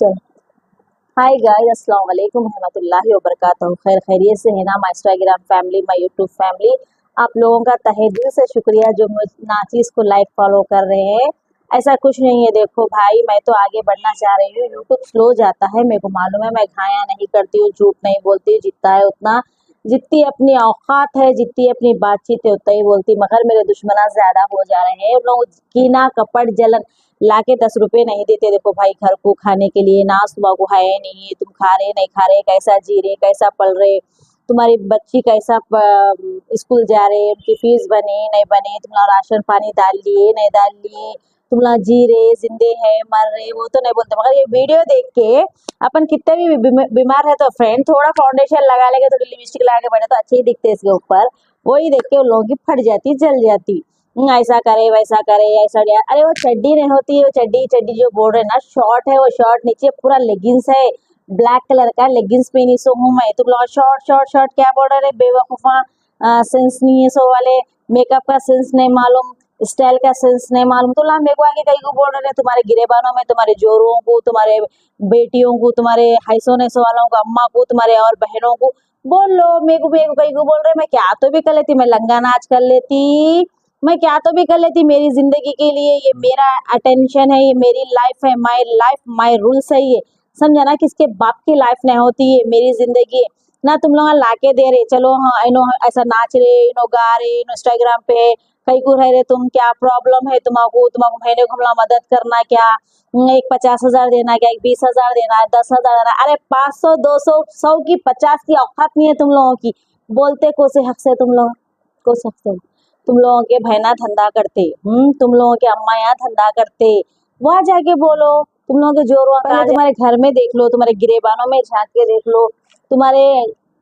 चल। Hi guys, अस्सलाम वालेकुम रहमतुल्लाहि व बरकातहू। खैरियत से है ना my Instagram family, my YouTube family. आप लोगों का तहे दिल से शुक्रिया जो मुझ नाचीज़ को लाइक फॉलो कर रहे हैं। ऐसा कुछ नहीं है, देखो भाई, मैं तो आगे बढ़ना चाह रही हूँ। यूट्यूब स्लो जाता है, मेरे को मालूम है। मैं घाया नहीं करती हूँ, झूठ नहीं बोलती, जितना है उतना, जितनी अपनी औकात है, जितनी अपनी बातचीत है उतना ही बोलती। मगर मेरे दुश्मना ज्यादा हो जा रहे हैं। लोग कीना कपट जलन लाके 10 रुपए नहीं देते। देखो भाई, घर को खाने के लिए ना सुबह को है नहीं है, तुम खा रहे नहीं खा रहे, कैसा जी रहे, कैसा पल रहे, तुम्हारी बच्ची कैसा स्कूल जा रहे, उनकी फीस बने नहीं बने, तुम्हारा राशन पानी डाल लिए नहीं डाल लिए, तुम्हारा जी रहे, जिंदे है, मर रहे, वो तो नहीं बोलते। मगर ये वीडियो देख के अपन कितने भी बीमार है तो फ्रेंड थोड़ा फाउंडेशन लगा लेंगे, थोड़ी लिपस्टिक लगा के बैठे तो अच्छे ही दिखते हैं इसके ऊपर। वही देख के उन लोगों की फट जाती, जल जाती। ऐसा करे वैसा करे, ऐसा अरे वो चड्डी नहीं होती है, वो चड्डी चड्डी जो बोल रहे ना, शॉर्ट है वो, शॉर्ट नीचे पूरा लेगिंग्स है, ब्लैक कलर का लेगिंग्स पहनी सो हूँ मैं। तुम लोग शॉर्ट शॉर्ट शॉर्ट क्या बोल रहे बेवकूफा, सेंस नहीं है सो वाले, मेकअप का सेंस नहीं मालूम, स्टाइल का सेंस नहीं मालूम। तो मेरे को आगे कहीं को बोल रहे तुम्हारे गिरेबानों में, तुम्हारे जोरों को, तुम्हारे बेटियों को, तुम्हारे हाइसो नैसो वालों को, अम्मा को, तुम्हारे और बहनों को बोल लो। मेरे को कहीं को बोल रहे, मैं क्या तो भी कर लेती, मैं लंगा नाच कर लेती, मैं क्या तो भी कर लेती। मेरी जिंदगी के लिए ये मेरा अटेंशन है, ये मेरी लाइफ है, लाइफ माई रूल्स है। ये समझा ना, किसके बाप की लाइफ नहीं होती है, मेरी जिंदगी ना। तुम लोग लाके दे रहे, चलो हाँ इनो ऐसा नाच रहे, इनो गा रहे, इनो इंस्टाग्राम पे कहीं को रह रहे, तुम क्या प्रॉब्लम है तुम्हारा, तुम्हारा महीने को हमला मदद करना क्या, एक 50,000 देना क्या, एक 20,000 देना है, 10,000 देना। अरे 500 200 100 की 50 की औकात नहीं है तुम लोगों की। बोलते को से हक से तुम लोग को सकते, तुम लोगों के बहना धंधा करते, तुम लोगों के अम्मा यहाँ धंधा करते, वहाँ जाके बोलो। तुम लोगों के जोरों का तुम्हारे घर में देख लो, तुम्हारे गिरेबानों में झांक के देख लो, तुम्हारे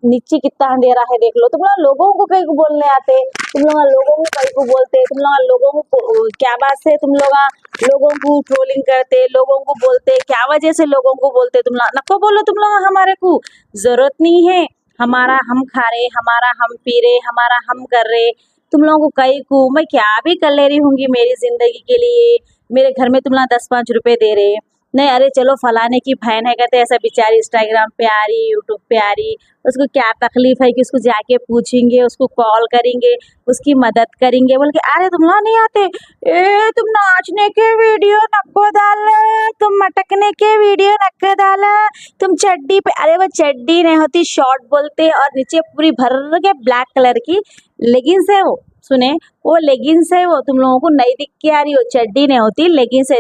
नीचे कितना अंधेरा है देख लो। तुम लोगों को कहीं को बोलने आते, तुम लोग लोगों को कहीं को बोलते, तुम लोग लोगों को क्या बात से तुम लोग लोगों को ट्रोलिंग करते, लोगों को बोलते, क्या वजह से लोगों को बोलते। तुम लोग नको बोलो, तुम लोग हमारे को जरूरत नहीं है, हमारा हम खा रहे, हमारा हम पी रहे, हमारा हम कर रहे। तुम लोगों को कई को मैं क्या भी कर ले रही हूँगी मेरी जिंदगी के लिए। मेरे घर में तुम लोग 10-5 रुपए दे रहे नहीं, अरे चलो फलाने की बहन है, कहते ऐसा बेचारी इंस्टाग्राम पे आ रही, यूट्यूब पे आ रही, उसको क्या तकलीफ है कि उसको जाके पूछेंगे, उसको कॉल करेंगे, उसकी मदद करेंगे। बोल के अरे तुम लोग नहीं आते, ए तुम नाचने के वीडियो नको डाला, तुम मटकने के वीडियो नको डाला, तुम चड्डी पे, अरे वो चड्डी नहीं होती, शॉर्ट बोलते, और नीचे पूरी भर के ब्लैक कलर की लेगिंग्स है वो। सुने, वो लेगिंग्स है, वो तुम लोगों को नहीं दिख के आ रही, हो चड्डी नहीं होती, लेगिंग्स है।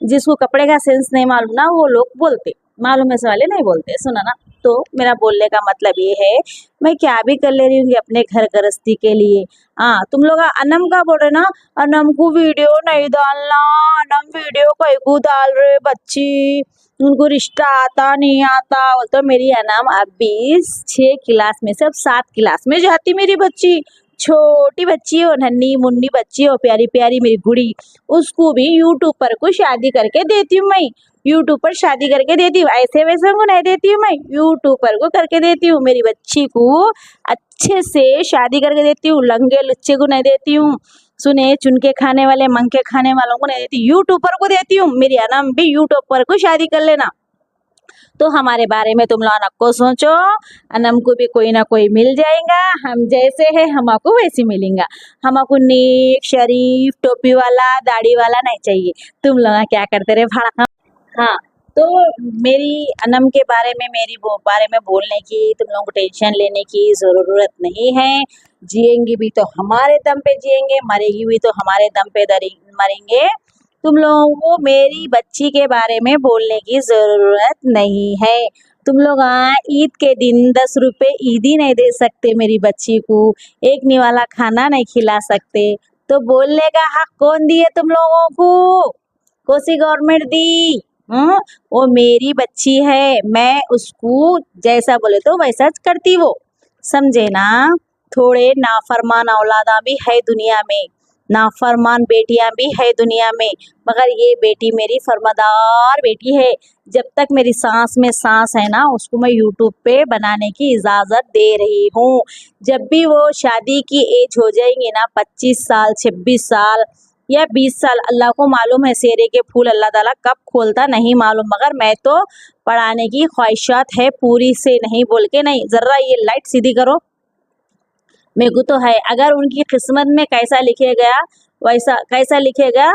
जिसको कपड़े का सेंस नहीं मालूम ना, वो लोग बोलते, मालूम है वाले नहीं बोलते। सुना ना, तो मेरा बोलने का मतलब ये है, मैं क्या भी कर ले रही हूँ अपने घर गृहस्थी के लिए। हाँ, तुम लोग अनम का बोल रहे ना, अनम को वीडियो नहीं डालना, अनम वीडियो कहीं को डाल रहे बच्ची, उनको रिश्ता आता नहीं आता। तो मेरी अनम अभी 6 क्लास में से अब 7 क्लास में जाती मेरी बच्ची, छोटी बच्ची हो, नन्ही मुन्नी बच्ची हो, प्यारी प्यारी मेरी गुड़ी। उसको भी यूट्यूब पर को शादी करके देती हूँ मैं, यूट्यूब पर शादी करके देती हूँ, ऐसे वैसे को नहीं देती हूँ मैं, यूट्यूब पर को करके देती हूँ। मेरी बच्ची को अच्छे से शादी करके देती हूँ, लंगे लुच्चे को नहीं देती हूँ। सुने, चुन के खाने वाले मंग के खाने वालों को नहीं देती, यूट्यूब पर को देती हूँ। मेरी अनम भी यूट्यूब पर को शादी कर लेना। तो हमारे बारे में तुम लोग नको सोचो, अनम को भी कोई ना कोई मिल जाएगा, हम जैसे है हमको वैसे मिलेगा। हमको नेक शरीफ टोपी वाला दाढ़ी वाला नहीं चाहिए। तुम लोग क्या करते रहे भाड़ा। हाँ, तो मेरी अनम के बारे में, मेरी बारे में बोलने की तुम लोगों को टेंशन लेने की ज़रूरत नहीं है। जिएंगी भी तो हमारे दम पे जिएंगे, मरेगी भी तो हमारे दम पे मरेंगे। तुम लोगों को मेरी बच्ची के बारे में बोलने की ज़रूरत नहीं है। तुम लोग ईद के दिन 10 रुपये ईदी नहीं दे सकते मेरी बच्ची को, एक निवाला खाना नहीं खिला सकते। तो बोलने का हक कौन दिए तुम लोगों को? कौन सी गवर्नमेंट दी? वो मेरी बच्ची है, मैं उसको जैसा बोले तो वैसा करती वो, समझे ना। थोड़े नाफरमान औलादा भी है दुनिया में, नाफरमान बेटियां भी है दुनिया में, मगर ये बेटी मेरी फरमादार बेटी है। जब तक मेरी सांस में सांस है ना, उसको मैं यूट्यूब पे बनाने की इजाज़त दे रही हूँ। जब भी वो शादी की एज हो जाएंगी ना, 25 साल 26 साल, या 20 साल, अल्लाह को मालूम है सेरे के फूल अल्लाह ताला कब खोलता नहीं मालूम, मगर मैं तो पढ़ाने की ख्वाहिशात है पूरी से नहीं बोल के नहीं। ज़रा ये लाइट सीधी करो, मेरे को तो है। अगर उनकी किस्मत में कैसा लिखे गया वैसा, कैसा लिखे गया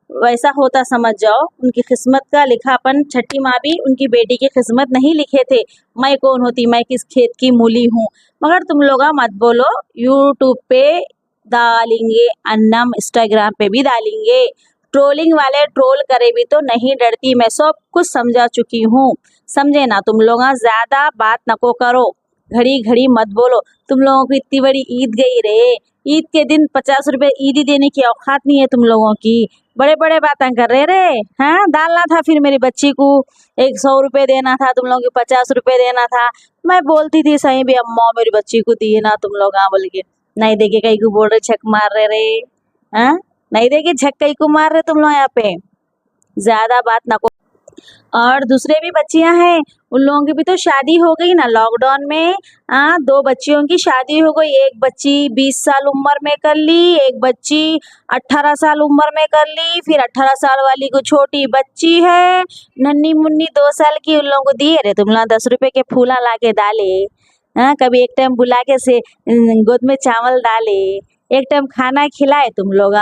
वैसा होता समझ जाओ। उनकी किस्मत का लिखापन छठी माँ भी उनकी बेटी की किस्मत नहीं लिखे थे। मैं कौन होती, मैं किस खेत की मूली हूँ। मगर तुम लोग मत बोलो, यूट्यूब पे डालेंगे अन्नम, इंस्टाग्राम पे भी डालेंगे। ट्रोलिंग वाले ट्रोल करे भी तो नहीं डरती, मैं सब कुछ समझा चुकी हूँ। समझे ना, तुम लोग ज़्यादा बात नको करो, घड़ी घड़ी मत बोलो। तुम लोगों की इतनी बड़ी ईद गई रे, ईद के दिन 50 रुपए ईदी देने की औकात नहीं है तुम लोगों की। बड़े बड़े बातें कर रहे रे। हाँ, डालना था फिर मेरी बच्ची को 100 रुपये देना था, तुम लोगों को 50 रुपये देना था। मैं बोलती थी सही भी, अम्मा मेरी बच्ची को दिए ना तुम लोग, हाँ बोल के नहीं देके कहीं को बोल रहे छक मार रहे रे। हाँ, नहीं देके झक कहीं को मार रहे तुम लोग यहाँ पे, ज्यादा बात ना। और दूसरे भी बच्चियां हैं, उन लोगों की भी तो शादी हो गई ना लॉकडाउन में। 2 बच्चियों की शादी हो गई। एक बच्ची 20 साल उम्र में कर ली, एक बच्ची 18 साल उम्र में कर ली। फिर 18 साल वाली को छोटी बच्ची है, नन्ही मुन्नी 2 साल की, उन लोगों को दिए रे तुम लोग 10 रुपए के फूला ला के डाले। कभी एक टाइम बुला के से गोद में चावल डाले, एक टाइम खाना खिलाए तुम लोग।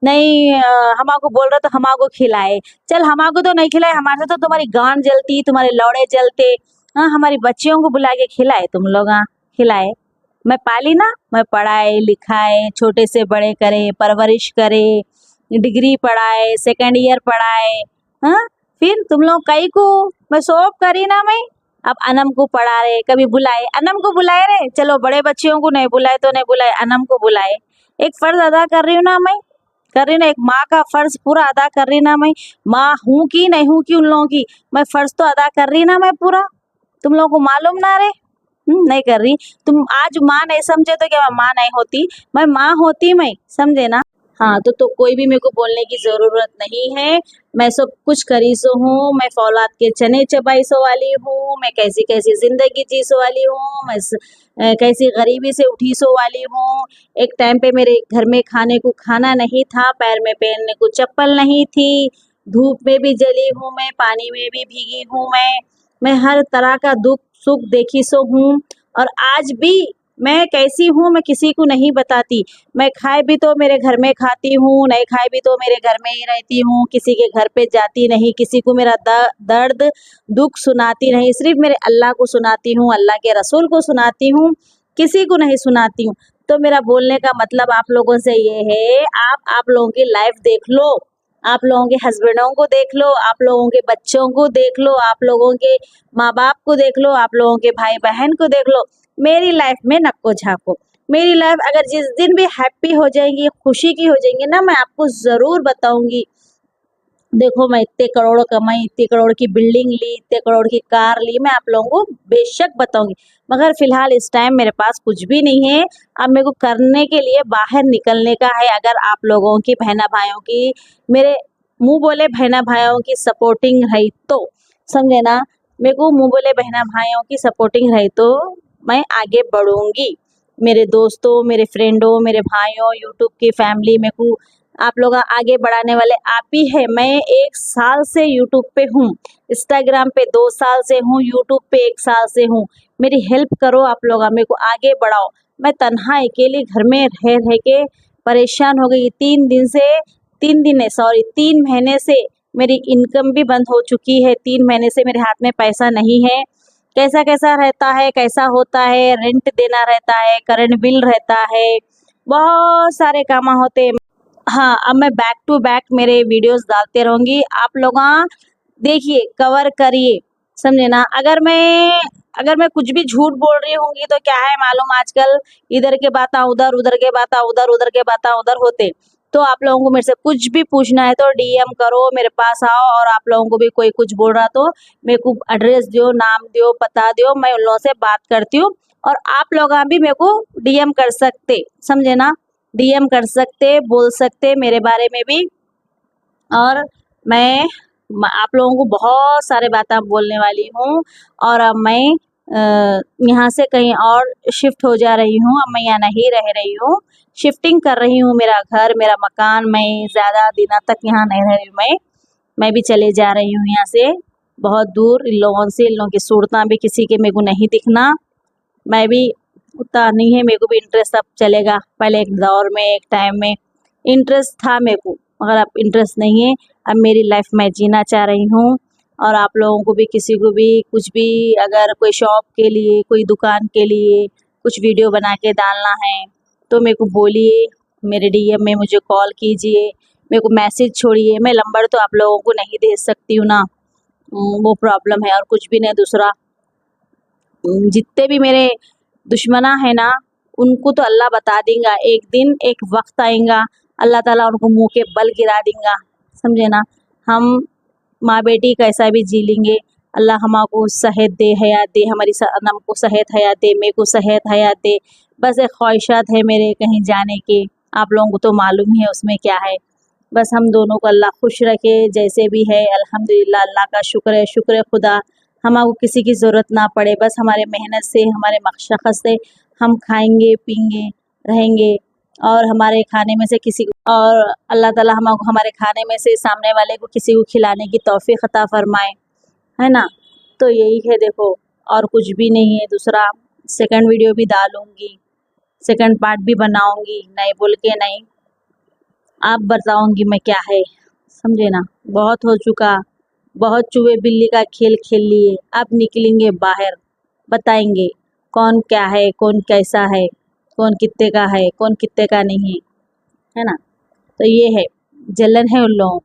नहीं हमाको बोल रहे तो हमाको खिलाए। चल हमाको तो नहीं खिलाए, हमारे से तो तुम्हारी गांड जलती, तुम्हारे लौड़े जलते। हमारी बच्चियों को बुला के खिलाए तुम लोग, खिलाए। मैं पाली ना, मैं पढ़ाए लिखाए, छोटे से बड़े करे, परवरिश करे, डिग्री पढ़ाए, सेकेंड ईयर पढ़ाए। हाँ, फिर तुम लोग कई को मैं सोप करी ना मैं। अब अनम को पढ़ा रहे, कभी बुलाए अनम को बुलाए रे, चलो बड़े बच्चियों को नहीं बुलाए तो नहीं बुलाए, अनम को बुलाए। एक फर्ज अदा कर रही हूँ ना मैं, कर रही ना, एक माँ का फर्ज पूरा अदा कर रही ना मैं। माँ हूँ कि नहीं हूँ कि उन लोगों की, मैं फर्ज तो अदा कर रही ना मैं पूरा। तुम लोगों को मालूम ना रे? नहीं कर रही। तुम आज माँ नहीं समझे तो क्या मैं माँ नहीं होती? मैं माँ होती, मैं समझे ना। हाँ, तो कोई भी मेरे को बोलने की जरूरत नहीं है। मैं सब कुछ करी सो हूँ, मैं फौलाद के चने चबाई सो वाली हूँ, मैं कैसी कैसी जिंदगी जी सो वाली हूँ, मैं कैसी गरीबी से उठी सो वाली हूँ। एक टाइम पे मेरे घर में खाने को खाना नहीं था, पैर में पहनने को चप्पल नहीं थी, धूप में भी जली हूँ मैं, पानी में भी भीगी हूँ मैं हर तरह का दुख सुख देखी सो हूँ। और आज भी मैं कैसी हूँ मैं किसी को नहीं बताती। मैं खाए भी तो मेरे घर में खाती हूँ, नहीं खाए भी तो मेरे घर में ही रहती हूँ, किसी के घर पे जाती नहीं, किसी को मेरा दर्द दुख सुनाती नहीं, सिर्फ मेरे अल्लाह को सुनाती हूँ, अल्लाह के रसूल को सुनाती हूँ, किसी को नहीं सुनाती हूँ। तो मेरा बोलने का मतलब आप लोगों से ये है, आप लोगों की लाइफ देख लो, आप लोगों के हस्बैंडों को देख लो, आप लोगों के बच्चों को देख लो, आप लोगों के माँ बाप को देख लो, आप लोगों के भाई बहन को देख लो। मेरी लाइफ में नक्को झाँको। मेरी लाइफ अगर जिस दिन भी हैप्पी हो जाएंगी, खुशी की हो जाएंगी ना, मैं आपको ज़रूर बताऊंगी। देखो मैं इतने करोड़ कमाई, इतने करोड़ की बिल्डिंग ली, इतने करोड़ की कार ली, मैं आप लोगों को बेशक बताऊंगी। मगर फिलहाल इस टाइम मेरे पास कुछ भी नहीं है। अब मेरे को करने के लिए बाहर निकलने का है। अगर आप लोगों की बहना भाइयों की, मेरे मुंह बोले बहना भाइयों की सपोर्टिंग रही तो, समझे ना, मेरे को मुंह बोले बहना भाइयों की सपोर्टिंग रही तो मैं आगे बढ़ूंगी। मेरे दोस्तों, मेरे फ्रेंडों, मेरे भाइयों, यूट्यूब की फैमिली, मेरे को आप लोग आगे बढ़ाने वाले आप ही है। मैं 1 साल से यूट्यूब पे हूँ, इंस्टाग्राम पे 2 साल से हूँ, यूट्यूब पे 1 साल से हूँ। मेरी हेल्प करो आप लोग, मेरे को आगे बढ़ाओ। मैं तन्हा अकेली घर में रह रह के परेशान हो गई। 3 महीने से मेरी इनकम भी बंद हो चुकी है। 3 महीने से मेरे हाथ में पैसा नहीं है। कैसा कैसा रहता है, कैसा होता है, रेंट देना रहता है, करंट बिल रहता है, बहुत सारे काम होते हैं। हाँ, अब मैं बैक टू बैक मेरे वीडियोस डालते रहूँगी। आप लोग देखिए, कवर करिए, समझे ना। अगर मैं कुछ भी झूठ बोल रही होंगी तो क्या है मालूम, आजकल इधर के बाता उधर, उधर के बाता उधर, उधर के बाता उधर होते। तो आप लोगों को मेरे से कुछ भी पूछना है तो डीएम करो, मेरे पास आओ। और आप लोगों को भी कोई कुछ बोल रहा तो मेरे को एड्रेस दो, नाम दो, पता दो, मैं उन लोगों से बात करती हूँ। और आप लोग भी मेरे को डीएम कर सकते, समझे ना, डीएम कर सकते, बोल सकते मेरे बारे में भी। और मैं आप लोगों को बहुत सारे बातें बोलने वाली हूँ। और अब मैं यहाँ से कहीं और शिफ्ट हो जा रही हूँ। अब मैं यहाँ नहीं रह रही हूँ, शिफ्टिंग कर रही हूँ। मेरा घर, मेरा मकान, मैं ज़्यादा दिनों तक यहाँ नहीं रह रही हूँ। मैं भी चले जा रही हूँ यहाँ से बहुत दूर, इन लोगों से, इन लोगों की सूरतें भी किसी के मेरे को नहीं दिखना। मैं भी उतना नहीं है, मेरे को भी इंटरेस्ट अब चलेगा। पहले एक दौर में, एक टाइम में इंटरेस्ट था मेरे को, मगर अब इंटरेस्ट नहीं है। अब मेरी लाइफ मैं जीना चाह रही हूँ। और आप लोगों को भी, किसी को भी कुछ भी, अगर कोई शॉप के लिए, कोई दुकान के लिए कुछ वीडियो बना के डालना है तो मेरे को बोलिए, मेरे डीएम में मुझे कॉल कीजिए, मेरे को मैसेज छोड़िए। मैं नंबर तो आप लोगों को नहीं दे सकती हूँ ना, वो प्रॉब्लम है और कुछ भी नहीं। दूसरा, जितने भी मेरे दुश्मना है ना, उनको तो अल्लाह बता देगा। एक दिन एक वक्त आएगा, अल्लाह ताला उनको मुंह के बल गिरा देगा, समझे ना। हम माँ बेटी कैसा भी जी लेंगे, अल्लाह हमको सेहत दे, हयात दे, हमारी सनम को सेहत हयात दे, मेरे को सेहत हयात दे। बस एक ख्वाहिशात है मेरे कहीं जाने के, आप लोगों को तो मालूम ही है उसमें क्या है। बस हम दोनों को अल्लाह खुश रखे, जैसे भी है अल्हम्दुलिल्लाह। अल्लाह का शुक्र है खुदा, हमको किसी की ज़रूरत ना पड़े। बस हमारे मेहनत से, हमारे मशक्क़त से हम खाएंगे, पीएंगे, रहेंगे। और हमारे खाने में से किसी को, और अल्लाह ताला हमको हमारे खाने में से सामने वाले को किसी को खिलाने की तौफ़ीक़ अता फ़रमाए, है ना। तो यही है देखो, और कुछ भी नहीं है। दूसरा, सेकंड वीडियो भी डालूँगी, सेकंड पार्ट भी बनाऊँगी, नहीं बोल के नहीं, आप बताऊँगी मैं क्या है, समझे ना। बहुत हो चुका, बहुत चूहे बिल्ली का खेल खेल लिए, अब निकलेंगे बाहर, बताएंगे कौन क्या है, कौन कैसा है, कौन कितने का है, कौन कितने का नहीं है, है ना। तो ये है, जलन है उन लोगों,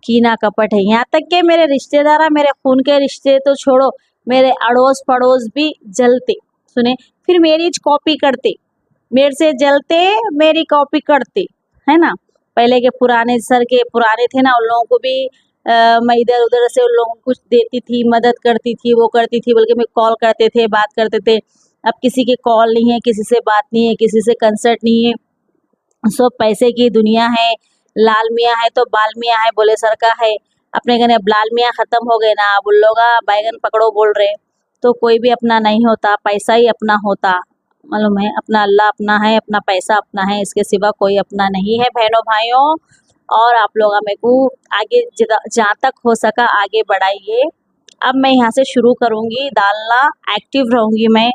कीना कपट है। यहाँ तक कि मेरे रिश्तेदार, मेरे खून के रिश्ते तो छोड़ो, मेरे अड़ोस पड़ोस भी जलते, सुने, फिर मेरी कॉपी करते, मेरे से जलते, मेरी कॉपी करते, है ना। पहले के पुराने सर के पुराने थे ना, उन लोगों को भी मैं इधर उधर से उन लोगों को कुछ देती थी, मदद करती थी, वो करती थी, बल्कि मैं कॉल करते थे, बात करते थे। अब किसी के कॉल नहीं है, किसी से बात नहीं है, किसी से कंसर्ट नहीं है, सब पैसे की दुनिया है। लाल मियाँ है तो बाल मियाँ है, बोले सर का है। अपने घर अब लाल मियाँ ख़त्म हो गए ना, अब उन लोग बैगन पकड़ो बोल रहे। तो कोई भी अपना नहीं होता, पैसा ही अपना होता, मालूम है। अपना अल्लाह अपना है, अपना पैसा अपना है, इसके सिवा कोई अपना नहीं है बहनों भाइयों। और आप लोग मेरे को आगे जहाँ तक हो सका आगे बढ़ाइए। अब मैं यहाँ से शुरू करूँगी डालना, एक्टिव रहूँगी मैं।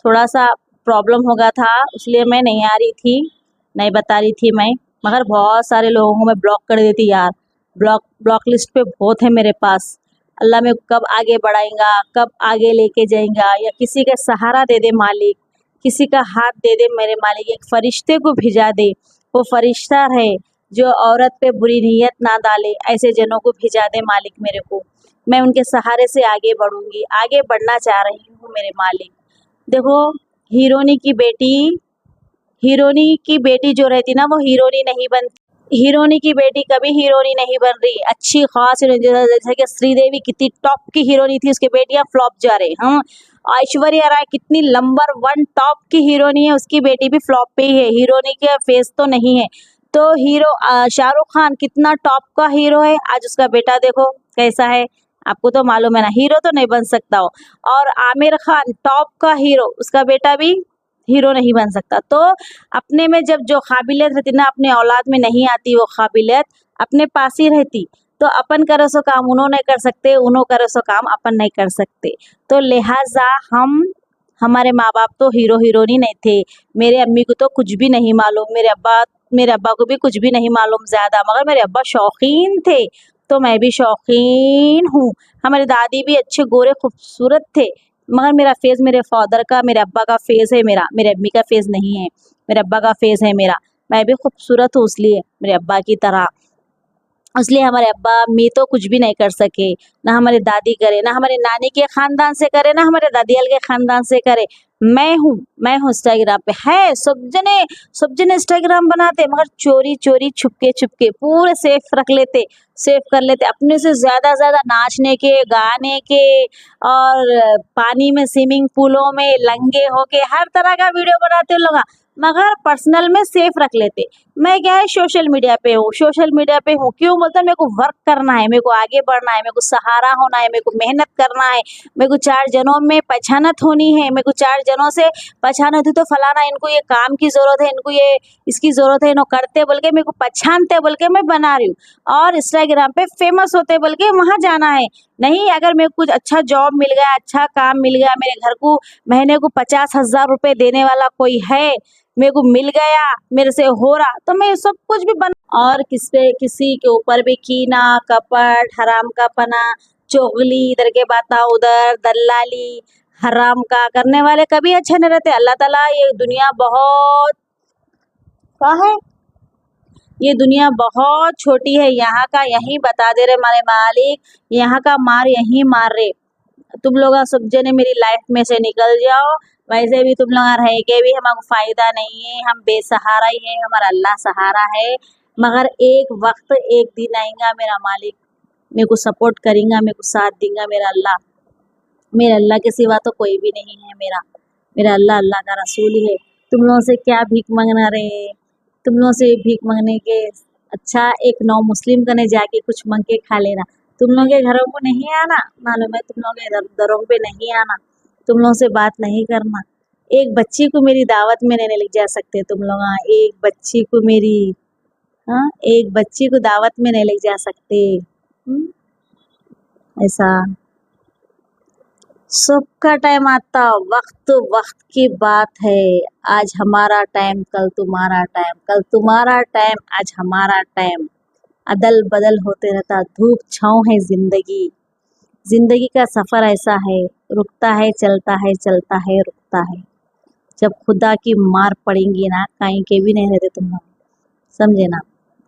थोड़ा सा प्रॉब्लम हो गया था, इसलिए मैं नहीं आ रही थी, नहीं बता रही थी मैं, मगर बहुत सारे लोगों को मैं ब्लॉक कर देती यार। ब्लॉक लिस्ट पे बहुत है मेरे पास। अल्लाह में कब आगे बढ़ाएगा, कब आगे लेके जाएगा, या किसी का सहारा दे दे मालिक, किसी का हाथ दे दे मेरे मालिक, एक फरिश्ते को भिजा दे, वो फरिश्ता है जो औरत पे बुरी नीयत ना डाले, ऐसे जनों को भिजा दे मालिक मेरे को। मैं उनके सहारे से आगे बढ़ूँगी, आगे बढ़ना चाह रही हूँ मेरे मालिक। देखो, हीरोनी की बेटी जो रहती ना, वो हीरोनी नहीं बनती। हीरोनी की बेटी कभी हीरोनी नहीं बन रही। अच्छी खास हीरोइन, जैसे कि श्रीदेवी कितनी टॉप की हीरोनी थी, उसके बेटियां फ्लॉप जा रहे। हम ऐश्वर्या राय कितनी नंबर 1 टॉप की हीरोनी है, उसकी बेटी भी फ्लॉप पे ही है, हीरोनी के फेस तो नहीं है। तो हीरो शाहरुख खान कितना टॉप का हीरो है, आज उसका बेटा देखो कैसा है, आपको तो मालूम है ना, हीरो तो नहीं बन सकता हो। और आमिर खान टॉप का हीरो, उसका बेटा भी हीरो नहीं बन सकता। तो अपने में जब जो काबिलियत रहती ना, अपने औलाद में नहीं आती वो काबिलियत, अपने पास ही रहती। तो अपन करे सो काम उन्हों नहीं कर सकते, उन्हों करे सो काम अपन नहीं कर सकते। तो लिहाजा हमारे माँ बाप तो हीरो हीरोइनी नहीं थे। मेरे अम्मी को तो कुछ भी नहीं मालूम, मेरे अब्बा को भी कुछ भी नहीं मालूम ज़्यादा, मगर मेरे अब्बा शौकीन थे, तो मैं भी शौकीन हूँ। हमारी दादी भी अच्छे गोरे खूबसूरत थे, मगर मेरा फेस मेरे फादर का, मेरे अब्बा का फेस है मेरा, मेरे अम्मी का फेस नहीं है, मेरे अब्बा का फेस है मेरा। मैं भी खूबसूरत हूँ इसलिए, मेरे अब्बा की तरह। इसलिए हमारे अब्बा अम्मी तो कुछ भी नहीं कर सके, ना हमारी दादी करे, ना हमारे नानी के ख़ानदान से करे, ना हमारे दादियाल के ख़ानदान से करे। मैं हूँ इंस्टाग्राम पे, है सब जने इंस्टाग्राम बनाते, मगर चोरी चोरी छुपके छुपके पूरे सेफ कर लेते। अपने से ज़्यादा नाचने के, गाने के, और पानी में, स्विमिंग पूलों में लंगे होके हर तरह का वीडियो बनाते लोग, मगर पर्सनल में सेफ रख लेते। मैं क्या है सोशल मीडिया पे हूँ, सोशल मीडिया पे हूँ क्यों बोलता है, मेरे को वर्क करना है, मेरे को आगे बढ़ना है, मेरे को सहारा होना है, मेरे को मेहनत करना है, मेरे को 4 जनों में पहचानत होनी है, मेरे को 4 जनों से पहचानत हुई तो फलाना इनको ये काम की ज़रूरत है, इनको ये इसकी ज़रूरत है, इन्हों करते बोल के मेरे को पहचानते बोल के मैं बना रही हूँ और इंस्टाग्राम पे फेमस होते बोल के वहाँ जाना है। नहीं, अगर मेरे को कुछ अच्छा जॉब मिल गया, अच्छा काम मिल गया, मेरे घर को महीने को 50,000 रुपये देने वाला कोई है, मेरे को मिल गया, मेरे से हो रहा तो मैं सब कुछ भी बना। और किसी के ऊपर भी कीना कपट हराम का पना चुगली इधर के बाता उधर दल्लाली हराम का करने वाले कभी अच्छे नहीं रहते। अल्लाह ताला ये दुनिया बहुत क्या है, ये दुनिया बहुत छोटी है, यहाँ का यहीं बता दे रहे हमारे मालिक, यहाँ का मार यहीं मार रहे। तुम लोग सब जने मेरी लाइफ में से निकल जाओ, वैसे भी तुम लोग रह के भी हमारा फायदा नहीं है, हम बेसहारा ही है, हमारा अल्लाह सहारा है। मगर एक वक्त एक दिन आएगा मेरा मालिक मेरे को सपोर्ट करेगा, मेरे को साथ देगा मेरे अल्लाह के सिवा तो कोई भी नहीं है। मेरा अल्लाह अल्लाह का रसूल ही है। तुम लोगों से क्या भीख मांगना रे, तुम लोगों से भीख मांगने के अच्छा एक नौ मुस्लिम कने जाके कुछ मांग के खा लेना। तुम लोगों के घरों को नहीं आना, मालूम है, तुम लोगों के दरों पे नहीं आना, तुम लोगों से बात नहीं करना। एक बच्ची को मेरी दावत में नहीं ले जा सकते तुम लोग। हाँ, एक बच्ची को मेरी, हाँ, एक बच्ची को दावत में नहीं ले जा सकते। ऐसा सबका टाइम आता, वक्त वक्त की बात है। आज हमारा टाइम कल तुम्हारा टाइम, कल तुम्हारा टाइम आज हमारा टाइम, अदल बदल होते रहता। धूप छाँव है जिंदगी, जिंदगी का सफ़र ऐसा है, रुकता है चलता है, चलता है रुकता है। जब खुदा की मार पड़ेंगी ना कहीं के भी नहीं रहते तुम लोग, समझे ना।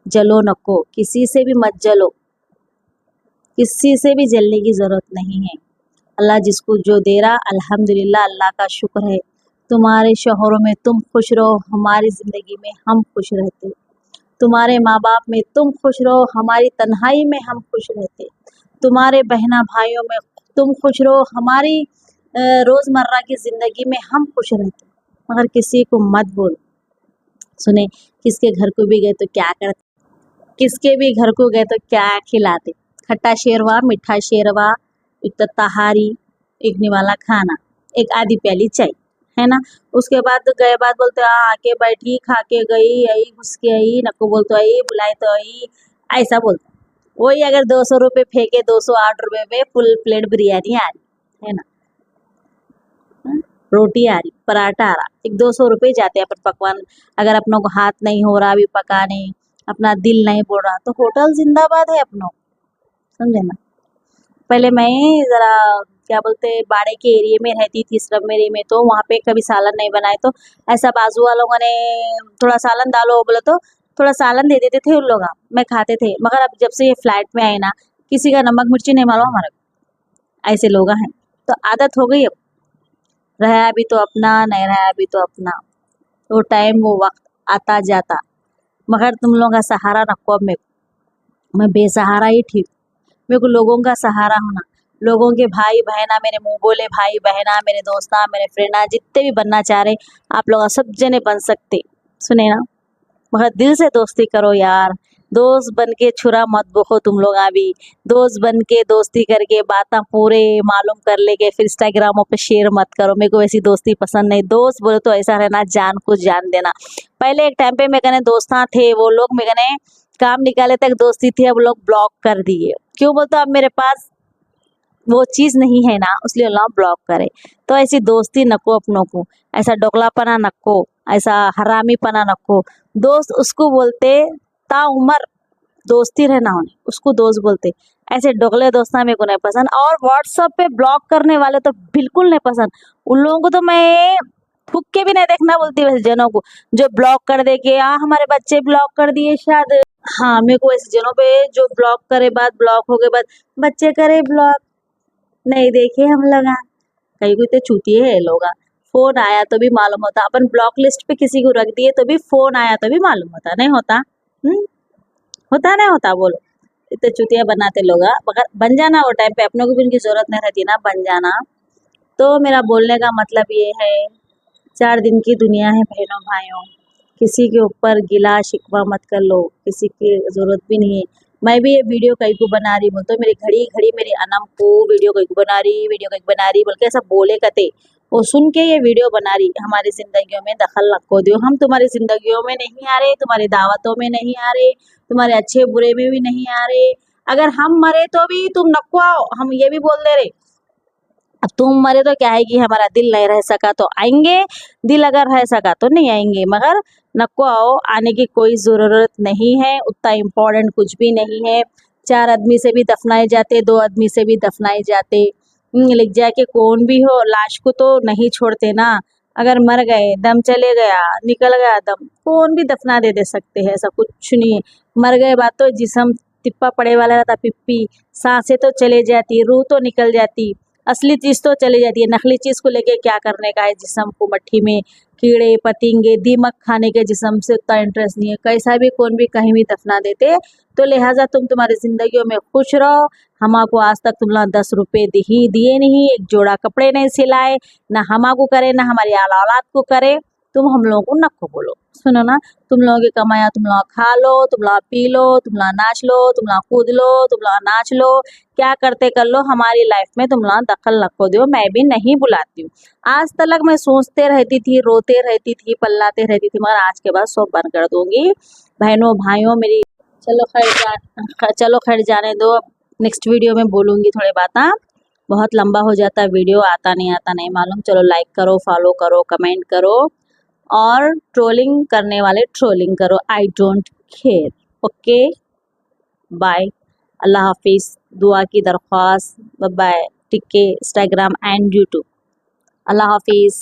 जलो नको, किसी से भी मत जलो, किसी से भी जलने की ज़रूरत नहीं है। अल्लाह जिसको जो दे रहा अल्हम्दुलिल्लाह, अल्लाह का शुक्र है। तुम्हारे शोहरों में तुम खुश रहो, हमारी ज़िंदगी में हम खुश रहते। तुम्हारे माँ बाप में तुम खुश रहो, हमारी तन्हाई में हम खुश रहते। तुम्हारे बहना भाइयों में तुम खुश रहो, हमारी रोज़मर्रा की ज़िंदगी में हम खुश रहते। मगर किसी को मत बोल। सुने, किसके घर को भी गए तो क्या करते, किसके भी घर को गए तो क्या खिलाते, खट्टा शेरवा, मीठा शेरवा, एक तो तहारी, एक निवाला खाना, एक आधी प्याली चाय, है ना। उसके बाद गए बाद बोलते आके बैठी खा के गई, आई घुस के आई, नको बोलते आई, बुलाई तो आई, ऐसा बोलते। वही अगर 200 रुपये फेंके, 208 रुपये में फुल प्लेट बिरयानी आ रही, है ना, रोटी आ रही, पराठा आ रहा, एक 200 रुपये जाते हैं अपन पकवान। अगर अपनों को हाथ नहीं हो रहा अभी पकाने, अपना दिल नहीं बोल रहा तो होटल जिंदाबाद है अपनों, समझे ना। पहले मैं ज़रा क्या बोलते बाड़े के एरिया में रहती थी, स्लम एरिया में, तो वहाँ पे कभी सालन नहीं बनाए तो ऐसा बाजू वालों ने थोड़ा सालन डालो बोले तो थोड़ा सालन दे देते थे उन लोग, मैं खाते थे। मगर अब जब से ये फ्लैट में आए ना, किसी का नमक मिर्ची नहीं मालूम हमारे को, ऐसे लोग हैं तो आदत हो गई। अब रहा भी तो अपना, नहीं रहा भी तो अपना, वो टाइम वो वक्त आता जाता। मगर तुम लोगों का सहारा रखो। अब मैं बेसहारा ही ठीक, मेरे को लोगों का सहारा होना, लोगों के भाई बहना, मेरे मुंह बोले भाई बहना, मेरे दोस्ता, मेरे फ्रेंडा, जितने भी बनना चाह रहे आप लोग सब जने बन सकते, सुने ना। मगर दिल से दोस्ती करो यार, दोस्त बन के छुरा मत बको तुम लोग। अभी दोस्त बन के दोस्ती करके बातें पूरे मालूम कर लेके फिर इंस्टाग्रामों पे शेयर मत करो, मेरे को वैसी दोस्ती पसंद नहीं। दोस्त बोले तो ऐसा रहना जान को जान देना। पहले एक टाइम पे मेरे कने दोस्ता थे, वो लोग मेरे कने काम निकाले तक दोस्ती थी, अब लोग ब्लॉक कर दिए। क्यों बोलते अब मेरे पास वो चीज़ नहीं है ना, इसलिए अल्लाह ब्लॉक करे। तो ऐसी दोस्ती नको अपनों को, ऐसा डोकलापना नको, ऐसा हरामीपना नको। दोस्त उसको बोलते ताउमर दोस्ती रहना होने, उसको दोस्त बोलते। ऐसे डोगले दोस्ता मेरे को नहीं पसंद, और व्हाट्सएप पे ब्लॉक करने वाले तो बिल्कुल नहीं पसंद। उन लोगों को तो मैं फूक के भी नहीं देखना बोलती वैसे जनों को, जो ब्लॉक कर दे के हमारे बच्चे ब्लॉक कर दिए शायद। हाँ, मेरे को ऐसे जनों पे जो ब्लॉक करे बाद, ब्लॉक हो गए बाद बच्चे करे ब्लॉक, नहीं देखे हम लोग। कहीं कोई तो चूतिए है लोग, फोन आया तो भी मालूम होता, अपन ब्लॉक लिस्ट पे किसी को रख दिए तो भी फोन आया तो भी मालूम होता, नहीं होता। होता नहीं होता, बोलो। इतने चुतिया बनाते लोग। मगर बन जाना वो टाइम पे, अपनों को भी उनकी जरूरत नहीं रहती ना, बन जाना। तो मेरा बोलने का मतलब ये है, 4 दिन की दुनिया है बहनों भाइयों, किसी के ऊपर गिला शिकवा मत कर लो, किसी की ज़रूरत भी नहीं है। मैं भी ये वीडियो कहीं को बना रही बोल तो मेरी घड़ी घड़ी मेरे अनम को वीडियो कहीं को बना रही बोल के ऐसा बोले कते, वो सुन के ये वीडियो बना रही। हमारी ज़िंदगियों में दखल नको दियो, हम तुम्हारी ज़िंदगियों में नहीं आ रहे, तुम्हारी दावतों में नहीं आ रहे, तुम्हारे अच्छे बुरे में भी नहीं आ रहे। अगर हम मरे तो भी तुम नको आओ, हम ये भी बोल दे रहे। अब तुम मरे तो क्या है कि हमारा दिल नहीं रह सका तो आएंगे, दिल अगर रह सका तो नहीं आएंगे, मगर नको आओ, आने की कोई ज़रूरत नहीं है, उतना इम्पोर्टेंट कुछ भी नहीं है। 4 आदमी से भी दफनाए जाते, 2 आदमी से भी दफनाए जाते। लिख जाए कि कौन भी हो, लाश को तो नहीं छोड़ते ना। अगर मर गए, दम चले गया, निकल गया दम, कौन भी दफना दे सकते हैं, ऐसा कुछ नहीं है। मर गए बात तो जिस्म टिप्पा पड़े वाला रहता, पिप्पी, सांसें तो चले जाती, रूह तो निकल जाती, असली चीज़ तो चली जाती है। नकली चीज़ को लेके क्या करने का है, जिस्म को मट्ठी में कीड़े पतिंगे दीमक खाने के जिस्म से उतना इंटरेस्ट नहीं है, कैसा भी कौन भी कहीं भी दफना देते। तो लिहाजा तुम तुम्हारी ज़िंदगियों में खुश रहो। हमाको आज तक तुम लोग 10 रुपये दिए नहीं, एक जोड़ा कपड़े नहीं सिलाए, ना हमाको करे ना हमारी औलाद को करे। तुम हम लोगों को नको बोलो, सुनो ना, तुम लोगों की कमाया तुम लोग खा लो, तुम लोग पी लो, तुम लोग नाच लो, तुम लोग कूद लो, तुम लोग नाच लो, क्या करते कर लो, हमारी लाइफ में तुम लोग दखल नको दो। मैं भी नहीं बुलाती हूँ। आज तक मैं सोचते रहती थी, रोते रहती थी, पल्लाते रहती थी, मगर आज के बाद सब बंद कर दूंगी। बहनों भाइयों मेरी, चलो खैर जाने दो। नेक्स्ट वीडियो में बोलूँगी थोड़े बात। हाँ, बहुत लंबा हो जाता है वीडियो, आता नहीं मालूम। चलो लाइक करो, फॉलो करो, कमेंट करो, और ट्रोलिंग करने वाले ट्रोलिंग करो, I don't care. Okay, bye, अल्लाह हाफिज़, दुआ की दरख्वास्त, बाय, टिक के इंस्टाग्राम एंड यूट्यूब। अल्लाह हाफिज़।